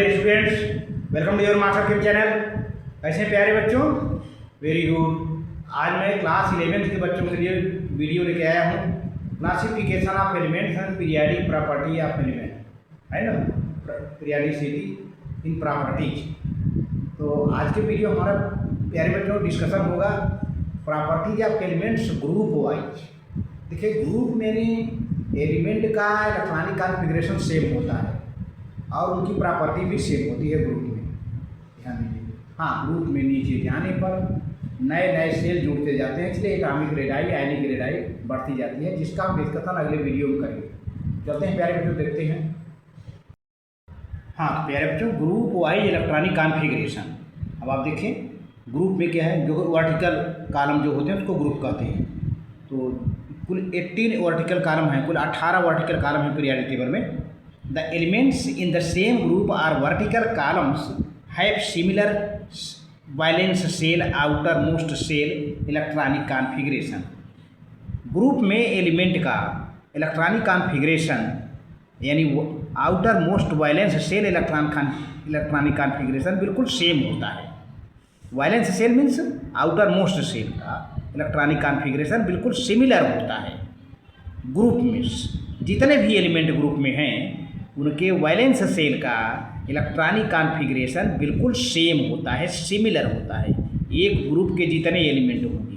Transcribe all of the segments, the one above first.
Dear students, welcome to your master kid channel. कैसे प्यारे बच्चों? Very good. आज मैं क्लास 11th के बच्चों के लिए वीडियो लेके आया हूँ। Classification of elements and periodic property of element, है ना, पीरियाडिसिटी इन प्रॉपर्टीज। तो आज के वीडियो हमारा प्यारे बच्चों डिस्कशन होगा properties of elements group wise. देखिए, ग्रुप में एलिमेंट का इलेक्ट्रॉनिक कॉन्फ़िगरेशन सेम होता है और उनकी प्रॉपर्टी भी सेम होती है ग्रुप में। ध्यान दीजिए। हाँ, ग्रुप में नीचे जाने पर नए नए सेल जुड़ते जाते हैं, इसलिए एटॉमिक रेडाई आयनिक रेडाई बढ़ती जाती है, जिसका हम डिस्कशन अगले वीडियो में करेंगे। चलते हैं प्यारे बच्चों, देखते हैं। हाँ प्यारे बच्चों, ग्रुप वाइज इलेक्ट्रॉनिक कॉन्फ़िगरेशन। अब आप देखें ग्रुप में क्या है, जो वर्टिकल कॉलम जो होते हैं उसको ग्रुप कहते हैं। तो कुल 18 वर्टिकल कॉलम हैं, कुल 18 वर्टिकल कॉलम हैं पीरियोडिक टेबल में। The elements in the same group are vertical columns have similar valence shell, outermost shell, electronic configuration। Group में एलिमेंट का इलेक्ट्रॉनिक कॉन्फ़िगरेशन यानी outermost valence shell electronic configuration बिल्कुल same होता है। Valence shell means outermost shell का electronic configuration बिल्कुल similar होता है। ग्रुप में जितने भी एलिमेंट ग्रुप में हैं उनके वैलेंस सेल का इलेक्ट्रॉनिक कॉन्फ़िगरेशन बिल्कुल सेम होता है, सिमिलर होता है। एक ग्रुप के जितने एलिमेंट होंगे,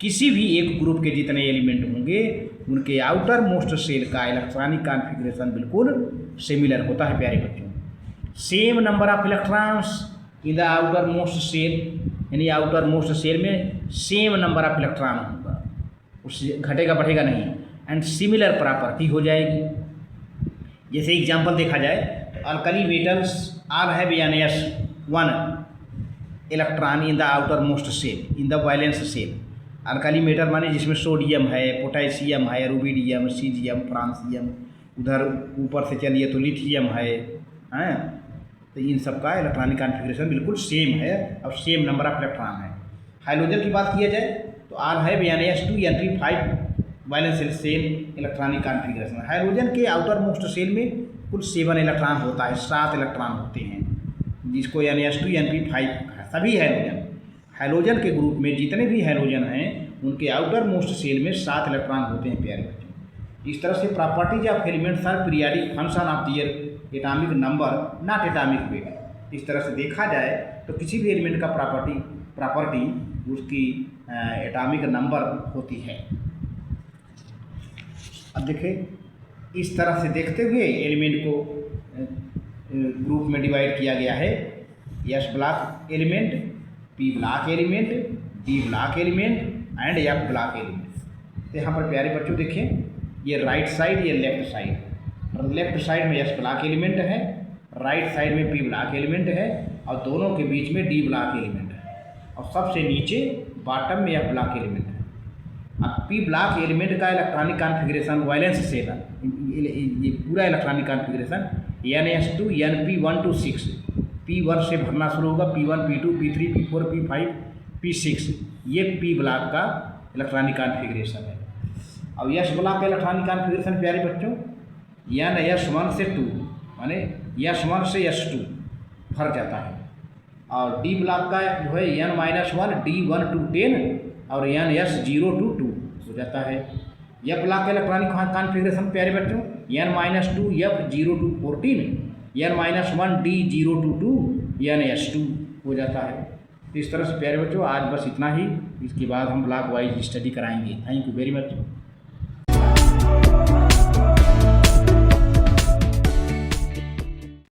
किसी भी एक ग्रुप के जितने एलिमेंट होंगे, उनके आउटर मोस्ट सेल का इलेक्ट्रॉनिक कॉन्फ़िगरेशन बिल्कुल सिमिलर होता है प्यारे बच्चों। Same number of electrons in the outermost shell, यानी आउटर मोस्ट सेल में सेम नंबर ऑफ इलेक्ट्रॉन होगा, उससे घटेगा बढ़ेगा नहीं। एंड सिमिलर प्रॉपर्टी हो जाएगी। जैसे एग्जांपल देखा जाए तो alkali metals all have n1 electron in the outermost shell in the valence shell. Alkali metal माने जिसमें सोडियम है, पोटेशियम है, रुबिडियम, सीजियम, फ्रांसियम, उधर ऊपर से चलिए तो लिथियम है, हैं। तो इन सब का इलेक्ट्रॉनिक कॉन्फ़िगरेशन बिल्कुल सेम है और सेम नंबर ऑफ इलेक्ट्रॉन है। हाइड्रोजन की बात किया जाए तो all have n2 n3 valence shell electronic configuration. Hydrogen के आउटर मोस्ट सेल में कुल 7 इलेक्ट्रॉन होता है, 7 इलेक्ट्रॉन होते हैं, जिसको n2 n3 सभी हाइड्रोजन के ग्रुप में जितने भी हाइड्रोजन हैं उनके आउटर मोस्ट सेल में 7 इलेक्ट्रॉन होते हैं प्यारे बच्चों। इस तरह से properties of elements are periodic function of their atomic number not atomic weight. इस तरह से देखा जाए तो किसी भी एलिमेंट का प्रॉपर्टी उसकी एटॉमिक नंबर होती है। अब देखें, इस तरह से देखते हुए एलिमेंट को ग्रुप में डिवाइड किया गया है। S block element, P block element, D block element and F block element. तो यहाँ पर प्यारे बच्चों देखें, ये राइट साइड, ये लेफ्ट साइड। लेफ्ट साइड में एस ब्लॉक एलिमेंट है, राइट साइड में पी ब्लॉक एलिमेंट है और दोनों के बीच में डी ब्लॉक एलिमेंट है और सबसे नीचे बॉटम में एफ ब्लॉक एलिमेंट है। अब पी ब्लॉक एलिमेंट का इलेक्ट्रॉनिक कॉन्फ़िगरेशन वैलेंस सेल, ये पूरा electronic configuration n2 np1 to 6, p1 से भरना शुरू होगा, p1 p2 p3 p4 p5 p6, ये पी ब्लॉक का इलेक्ट्रॉनिक कॉन्फ़िगरेशन है। और एस ब्लॉक का इलेक्ट्रॉनिक कॉन्फ़िगरेशन प्यारे बच्चों n1 से 2 माने s1 से s2 भर जाता है। और डी ब्लॉक का जो है n-1 d1 to 10 और ns0 to 2 हो जाता है। एफ ब्लॉक का इलेक्ट्रॉनिक कॉन्फ़िगरेशन प्यारे बच्चों n-2 f0 to 14, n-1 d0 to 2 ns2 हो जाता है। तो इस तरह से प्यारे बच्चों आज बस इतना ही। इसके बाद हम ब्लॉक वाइज स्टडी कराएंगे। Thank you very much.